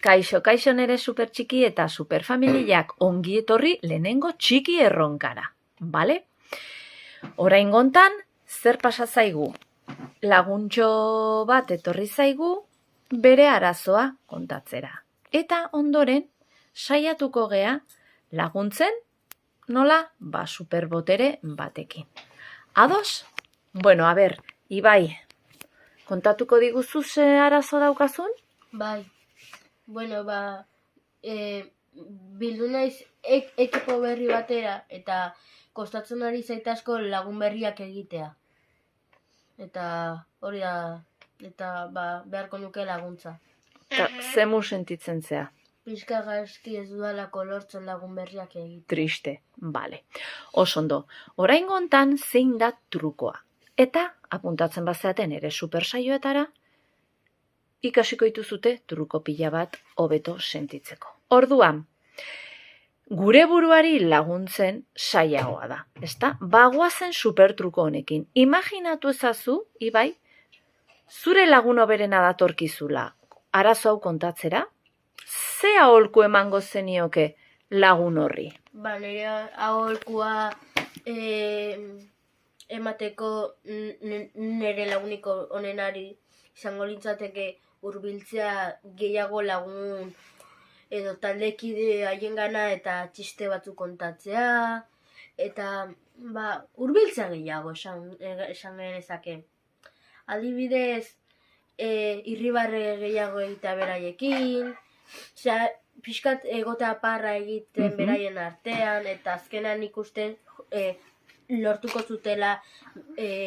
Kaixo nere super txiki eta super familiak ongi etorri lehenengo txiki erronkara, bale? Oraingontan, zer pasa zaigu? Laguntxo bat etorri zaigu bere arazoa kontatzera. Eta ondoren, saiatuko gea laguntzen nola? Superbotere batekin. Ados? Bueno, a ber, Ibai, kontatuko diguzu ze arazo daukazun? Bai, bueno, bildu naiz ekipo berri batera eta kostatzen ari zait asko lagun berriak egitea. Eta hori da, eta beharko nuke laguntza. Eta zemu sentitzen zea? Pixka gaizki ez dudalako lortzen lagun berriak egitea. Triste, bale. Osondo, oraingo hontan zein da trukoa. Eta, apuntatzen bazeaten ere super saioetara, ikasiko dituzute truko pila bat hobeto sentitzeko. Orduan, gure buruari laguntzen saiagoa da, ezta? Bagoazen super truko honekin. Imaginatu ezazu, Ibai, zure lagun hoberena datorkizula arazo hau kontatzera, ze aholku emango zenioke lagun horri? Nire aholkua emateko nire laguniko onenari izango litzateke hurbiltzea gehiago lagun edo taldekide haiengana eta txiste batzuk kontatzea eta hurbiltzea gehiago esan genezake. Adibidez, irribarre gehiago egitea beraiekin, pixkat egotea parra egiten beraien artean eta azkenan ikusten lortuko zutela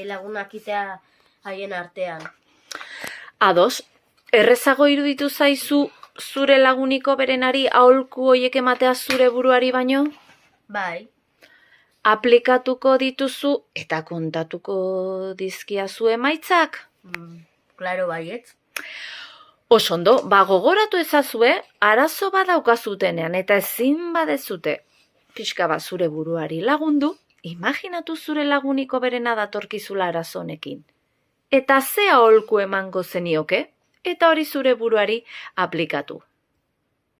lagunak itea haien artean. Ados, errezago iruditu zaizu zure laguniko berenari aholku hoiek ematea zure buruari baino? Bai. Aplikatuko dituzu eta kontatuko dizkiazu emaitzak? Klaro baietz. Osondo, gogoratu ezazue, arazo badaukazutenean eta ezin badezute pixka bat zure buruari lagundu, imaginatu zure laguniko berena datorkizula arazo honekin. Eta ze aholku emango zenioke, eta hori zure buruari aplikatu.